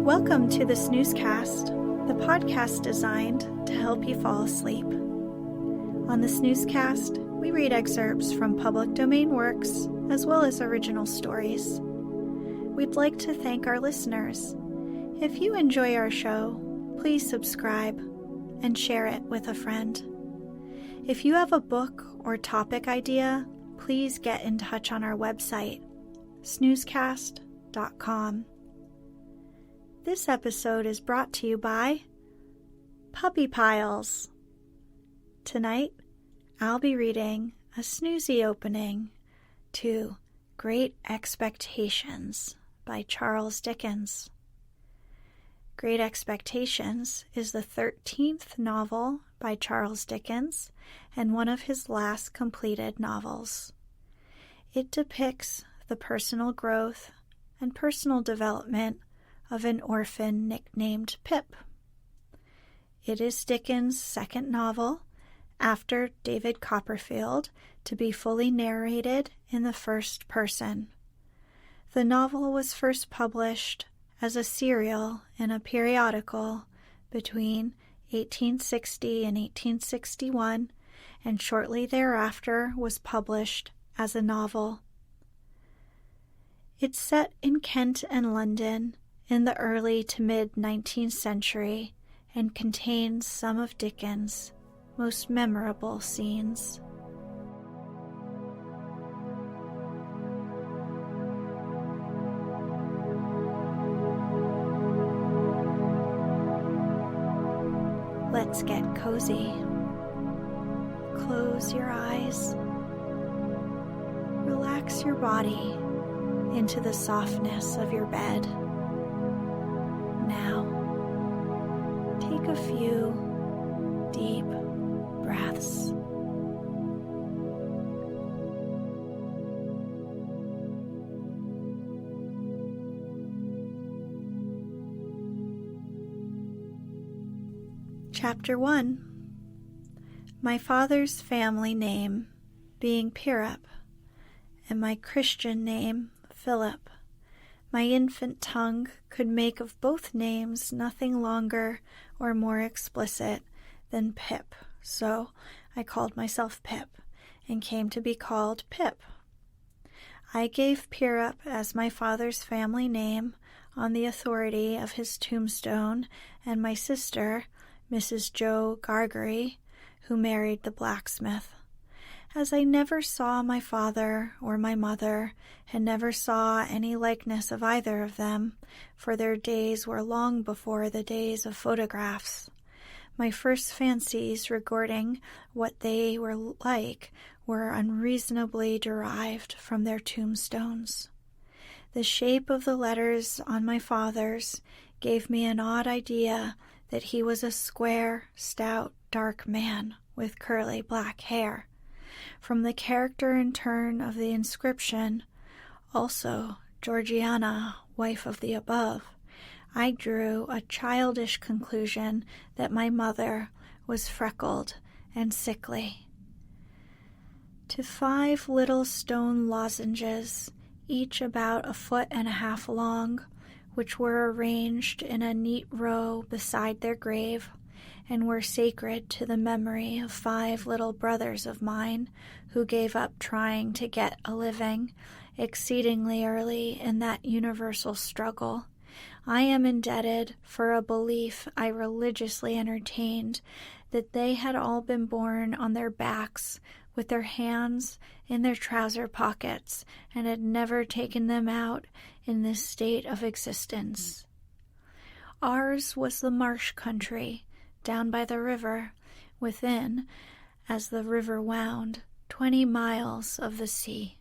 Welcome to the Snoozecast, the podcast designed to help you fall asleep. On the Snoozecast, we read excerpts from public domain works as well as original stories. We'd like to thank our listeners. If you enjoy our show, please subscribe and share it with a friend. If you have a book or topic idea, please get in touch on our website, snoozecast.com. This episode is brought to you by Puppy Piles. Tonight, I'll be reading a snoozy opening to Great Expectations by Charles Dickens. Great Expectations is the 13th novel by Charles Dickens and one of his last completed novels. It depicts the personal growth and personal development of an orphan nicknamed Pip. It is Dickens' second novel, after David Copperfield, to be fully narrated in the first person. The novel was first published as a serial in a periodical between 1860 and 1861, and shortly thereafter was published as a novel. It's set in Kent and London in the early to mid-19th century and contains some of Dickens' most memorable scenes. Let's get cozy. Close your eyes. Relax your body into the softness of your bed. Now, take a few deep breaths. Chapter 1. My father's family name being Pirrip, and my Christian name Philip. My infant tongue could make of both names nothing longer or more explicit than Pip, so I called myself Pip, and came to be called Pip. I gave Pirrip as my father's family name on the authority of his tombstone and my sister, Mrs. Joe Gargery, who married the blacksmith. As I never saw my father or my mother, and never saw any likeness of either of them, for their days were long before the days of photographs, my first fancies regarding what they were like were unreasonably derived from their tombstones. The shape of the letters on my father's gave me an odd idea that he was a square, stout, dark man with curly black hair. From the character and turn of the inscription, also Georgiana, wife of the above, I drew a childish conclusion that my mother was freckled and sickly. To 5 little stone lozenges, each about 1.5 feet long, which were arranged in a neat row beside their grave, and were sacred to the memory of 5 little brothers of mine who gave up trying to get a living exceedingly early in that universal struggle. I am indebted for a belief I religiously entertained that they had all been born on their backs with their hands in their trouser pockets and had never taken them out in this state of existence. Ours was the marsh country, down by the river, within, as the river wound, 20 miles of the sea.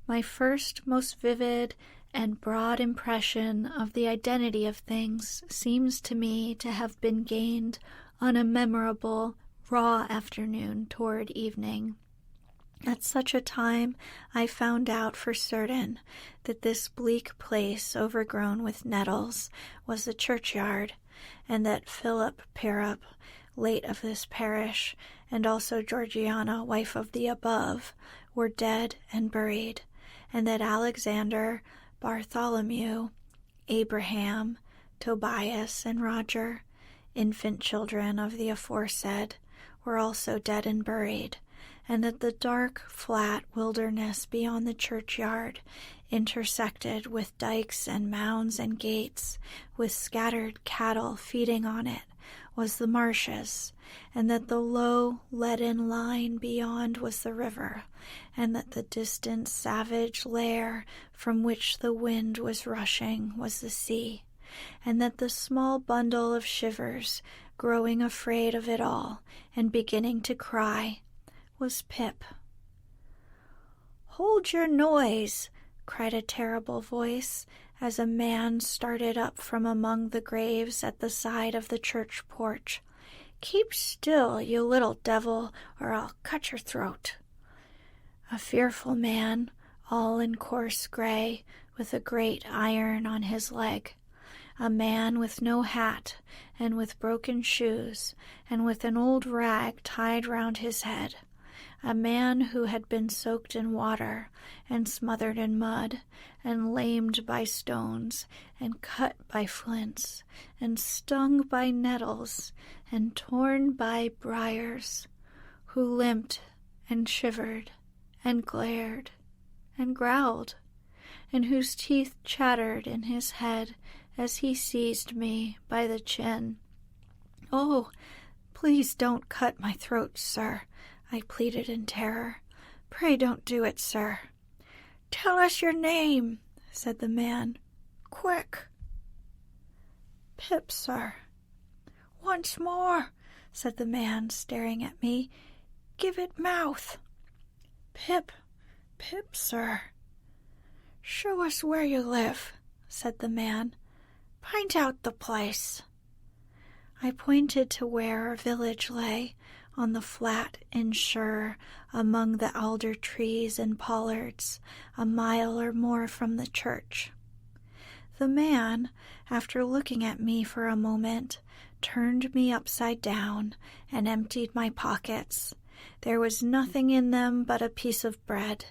My first most vivid and broad impression of the identity of things seems to me to have been gained on a memorable, raw afternoon toward evening. At such a time I found out for certain that this bleak place overgrown with nettles was the churchyard, and that Philip Pirrip, late of this parish, and also Georgiana, wife of the above, were dead and buried, and that Alexander, Bartholomew, Abraham, Tobias and Roger, infant children of the aforesaid, were also dead and buried, and that the dark, flat wilderness beyond the churchyard, intersected with dikes and mounds and gates, with scattered cattle feeding on it, was the marshes, and that the low, leaden line beyond was the river, and that the distant savage lair from which the wind was rushing was the sea, and that the small bundle of shivers, growing afraid of it all and beginning to cry, was Pip. "Hold your noise!" cried a terrible voice, as a man started up from among the graves at the side of the church porch. "Keep still, you little devil, or I'll cut your throat." A fearful man, all in coarse gray, with a great iron on his leg. A man with no hat, and with broken shoes, and with an old rag tied round his head. A man who had been soaked in water, and smothered in mud, and lamed by stones, and cut by flints, and stung by nettles, and torn by briars, who limped and shivered, and glared, and growled, and whose teeth chattered in his head as he seized me by the chin. "Oh, please don't cut my throat, sir," I pleaded in terror. "Pray don't do it, sir." "Tell us your name," said the man. "Quick." "Pip, sir." "Once more," said the man, staring at me. "Give it mouth." "Pip, Pip, sir." "Show us where you live," said the man. "Point out the place." I pointed to where our village lay, on the flat inshore, among the alder trees and pollards, a mile or more from the church. The man, after looking at me for a moment, turned me upside down and emptied my pockets. There was nothing in them but a piece of bread.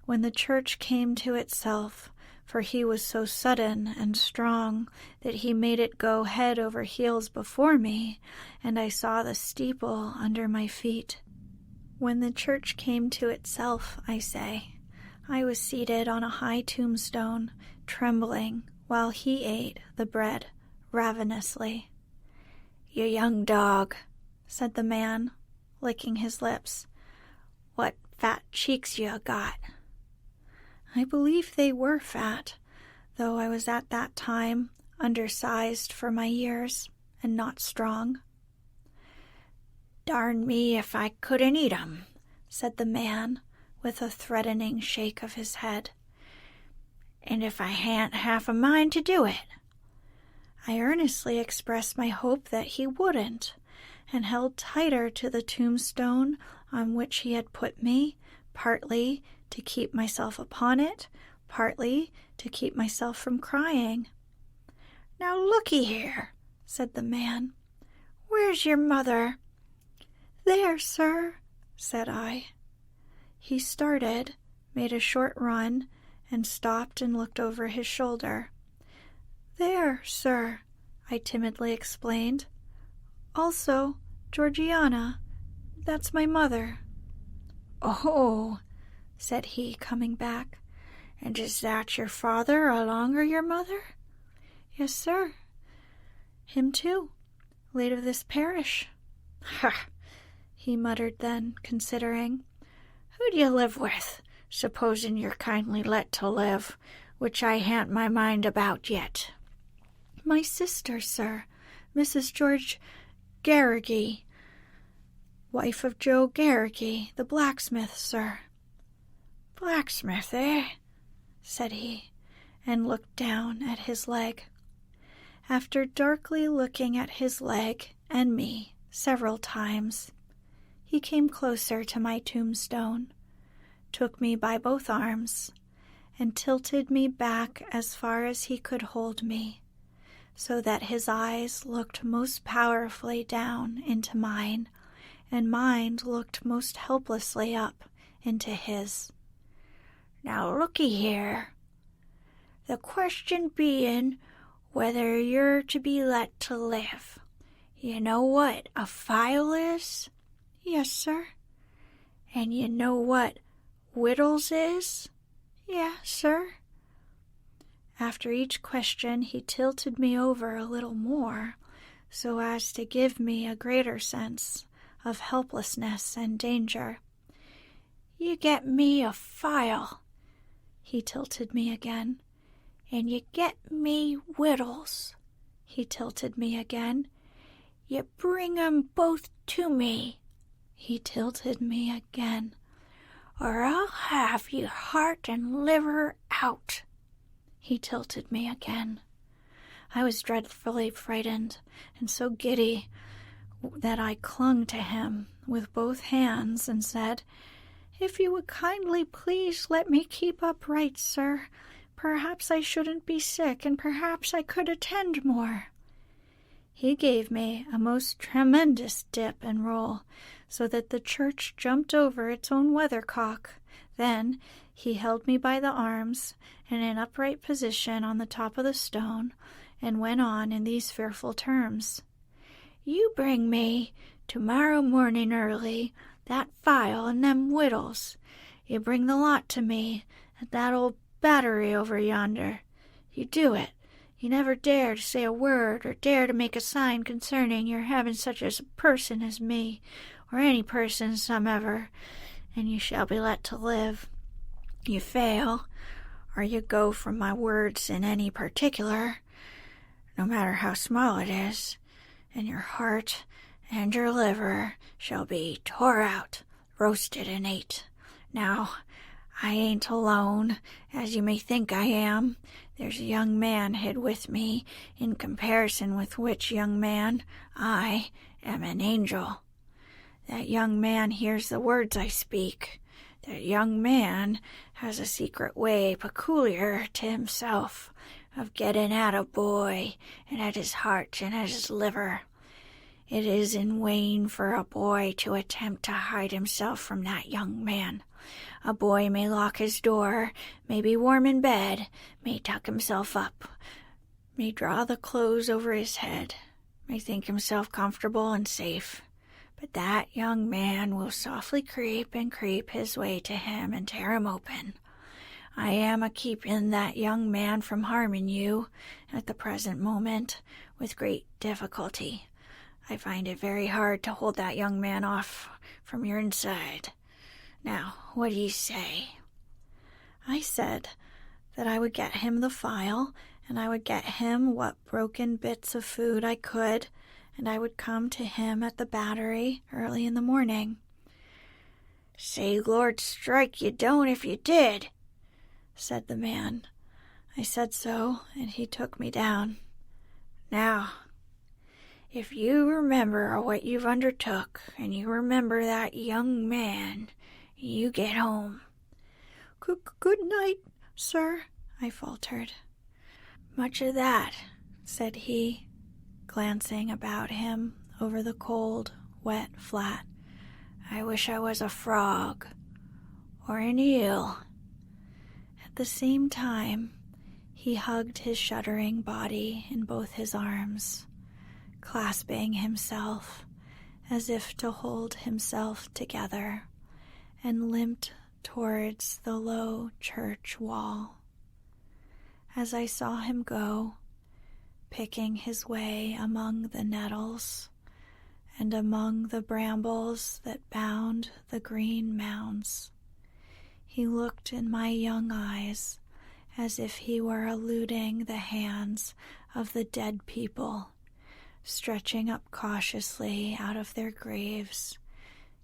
When the church came to itself, for he was so sudden and strong that he made it go head over heels before me, and I saw the steeple under my feet. When the church came to itself, I say, I was seated on a high tombstone, trembling, while he ate the bread ravenously. "You young dog," said the man, licking his lips. "What fat cheeks you got." I believe they were fat, though I was at that time undersized for my years and not strong. "Darn me if I couldn't eat 'em," said the man, with a threatening shake of his head. "And if I ha'n't half a mind to do it." I earnestly expressed my hope that he wouldn't, and held tighter to the tombstone on which he had put me, partly to keep myself upon it, partly to keep myself from crying. "Now looky here," said the man. "Where's your mother?" "There, sir," said I. He started, made a short run, and stopped and looked over his shoulder. "There, sir," I timidly explained. "Also, Georgiana, that's my mother." "Oh," said he, coming back. "And is that your father along o' your mother?" "Yes, sir. Him too, late of this parish." "Ha!" he muttered then, considering. "Who do you live with, supposing you're kindly let to live, which I ha'n't my mind about yet?" "My sister, sir, Mrs. George Garrigy, wife of Joe Garrigy, the blacksmith, sir." "Blacksmith, eh?" said he, and looked down at his leg. After darkly looking at his leg and me several times, he came closer to my tombstone, took me by both arms, and tilted me back as far as he could hold me, so that his eyes looked most powerfully down into mine, and mine looked most helplessly up into his. "Now looky here. The question bein', whether you're to be let to live. You know what a file is?" "Yes, sir." "And you know what whittles is?" "Yes, sir." After each question he tilted me over a little more, so as to give me a greater sense of helplessness and danger. "You get me a file," he tilted me again, "and you get me whittles," he tilted me again. "You bring 'em both to me," he tilted me again, "or I'll have your heart and liver out," he tilted me again. I was dreadfully frightened and so giddy that I clung to him with both hands and said, "If you would kindly please let me keep upright, sir, perhaps I shouldn't be sick, and perhaps I could attend more." He gave me a most tremendous dip and roll, so that the church jumped over its own weathercock. Then he held me by the arms in an upright position on the top of the stone, and went on in these fearful terms: "You bring me, tomorrow morning early, that file and them whittles. You bring the lot to me at that old battery over yonder. You do it. You never dare to say a word or dare to make a sign concerning your having such a person as me, or any person somever, and you shall be let to live. You fail, or you go from my words in any particular, no matter how small it is, and your heart and your liver shall be tore out, roasted and ate. Now, I ain't alone, as you may think I am. There's a young man hid with me, in comparison with which young man I am an angel. That young man hears the words I speak. That young man has a secret way peculiar to himself of getting at a boy and at his heart and at his liver. It is in vain for a boy to attempt to hide himself from that young man. A boy may lock his door, may be warm in bed, may tuck himself up, may draw the clothes over his head, may think himself comfortable and safe. But that young man will softly creep his way to him and tear him open. I am a-keeping that young man from harming you at the present moment with great difficulty. I find it very hard to hold that young man off from your inside. Now, what do you say?" I said that I would get him the file, and I would get him what broken bits of food I could, and I would come to him at the battery early in the morning. "Say, Lord strike you don't if you did," said the man. I said so, and he took me down. "Now, if you remember what you've undertook, and you remember that young man, you get home." Good night, sir," I faltered. "Much of that," said he, glancing about him over the cold, wet flat. "I wish I was a frog, or an eel." At the same time, he hugged his shuddering body in both his arms, clasping himself as if to hold himself together, and limped towards the low church wall. As I saw him go, picking his way among the nettles and among the brambles that bound the green mounds, he looked in my young eyes as if he were eluding the hands of the dead people, stretching up cautiously out of their graves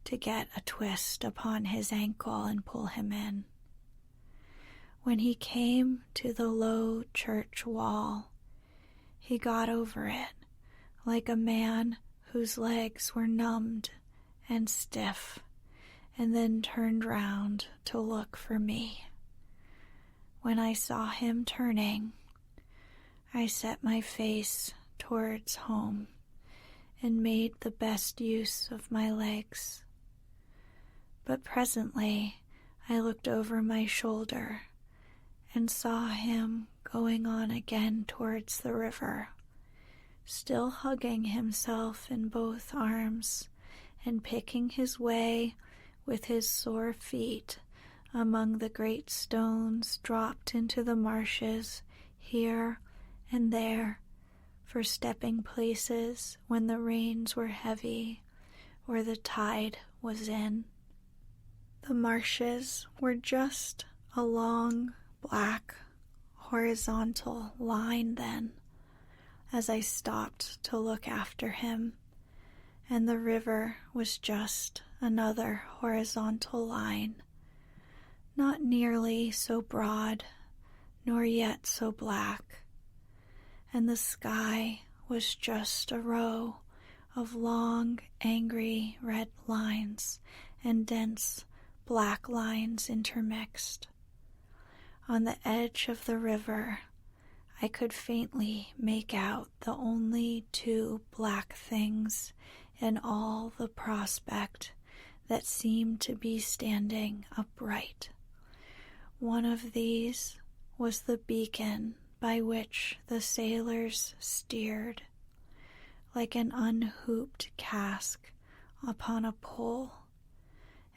to get a twist upon his ankle and pull him in. When he came to the low church wall, he got over it like a man whose legs were numbed and stiff, and then turned round to look for me. When I saw him turning, I set my face towards home and made the best use of my legs. But presently I looked over my shoulder and saw him going on again towards the river, still hugging himself in both arms and picking his way with his sore feet among the great stones dropped into the marshes here and there for stepping places when the rains were heavy or the tide was in. The marshes were just a long, black, horizontal line then, as I stopped to look after him, and the river was just another horizontal line, not nearly so broad, nor yet so black, and the sky was just a row of long, angry red lines and dense black lines intermixed. On the edge of the river, I could faintly make out the only two black things in all the prospect that seemed to be standing upright. One of these was the beacon by which the sailors steered, like an unhooped cask upon a pole,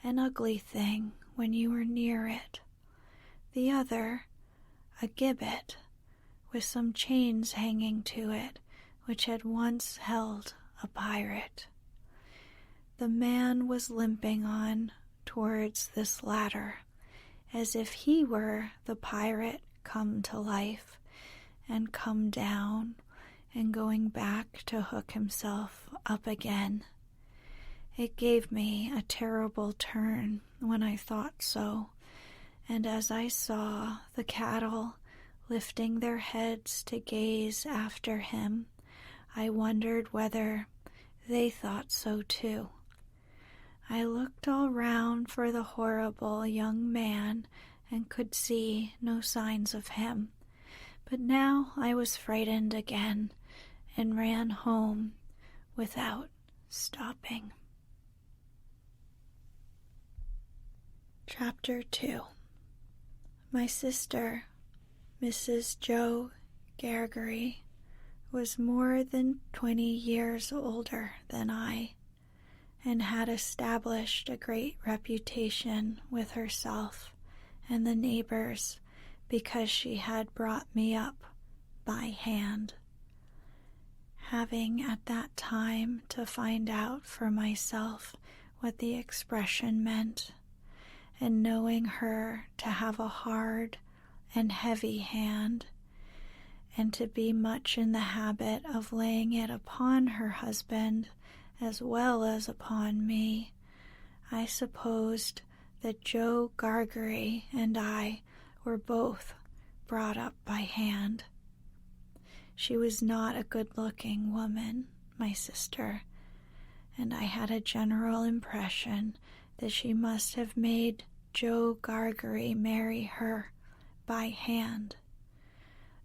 an ugly thing when you were near it. The other, a gibbet, with some chains hanging to it which had once held a pirate. The man was limping on towards this latter, as if he were the pirate come to life and come down and going back to hook himself up again. It gave me a terrible turn when I thought so, and as I saw the cattle lifting their heads to gaze after him, I wondered whether they thought so too. I looked all round for the horrible young man and could see no signs of him, but now I was frightened again and ran home without stopping. Chapter 2. My sister, Mrs. Jo Gargery, was more than 20 years older than I, and had established a great reputation with herself and the neighbors because she had brought me up by hand. Having at that time to find out for myself what the expression meant, and knowing her to have a hard and heavy hand, and to be much in the habit of laying it upon her husband as well as upon me, I supposed that Jo Gargery and I were both brought up by hand. She was not a good-looking woman, my sister, and I had a general impression that she must have made Jo Gargery marry her by hand.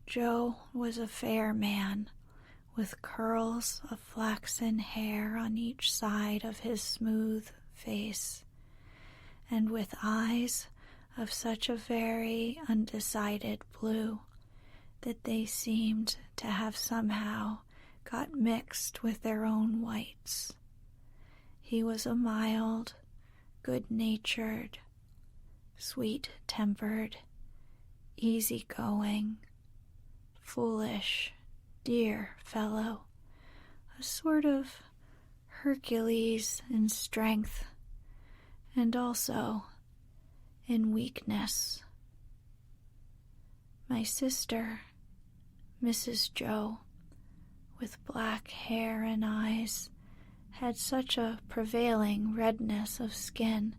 Jo was a fair man, with curls of flaxen hair on each side of his smooth face, and with eyes of such a very undecided blue that they seemed to have somehow got mixed with their own whites. He was a mild, good-natured, sweet-tempered, easy-going, foolish, dear fellow, a sort of Hercules in strength, and also in weakness. My sister, Mrs. Jo, with black hair and eyes, had such a prevailing redness of skin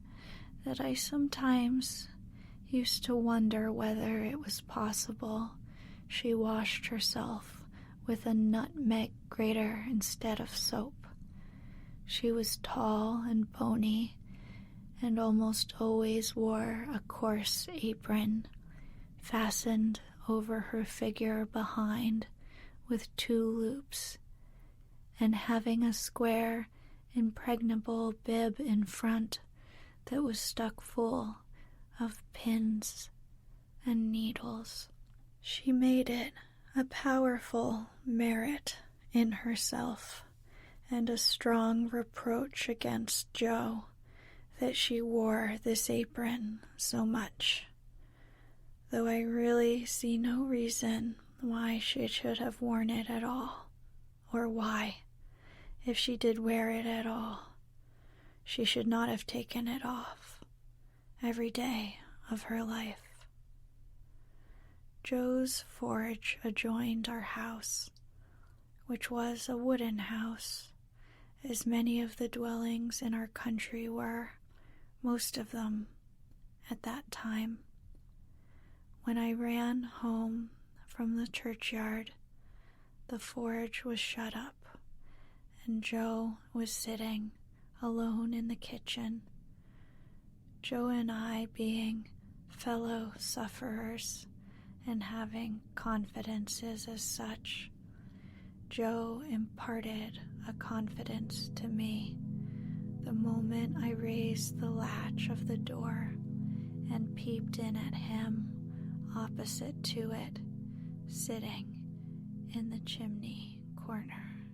that I sometimes used to wonder whether it was possible she washed herself with a nutmeg grater instead of soap. She was tall and bony, and almost always wore a coarse apron, fastened over her figure behind with 2 loops, and having a square, impregnable bib in front that was stuck full of pins and needles. She made it a powerful merit in herself and a strong reproach against Joe that she wore this apron so much, though I really see no reason why she should have worn it at all, or why, if she did wear it at all, she should not have taken it off every day of her life. Joe's forge adjoined our house, which was a wooden house, as many of the dwellings in our country were, most of them, at that time. When I ran home from the churchyard, the forge was shut up, and Joe was sitting alone in the kitchen. Joe and I being fellow sufferers and having confidences as such, Joe imparted a confidence to me the moment I raised the latch of the door and peeped in at him opposite to it, sitting in the chimney corner.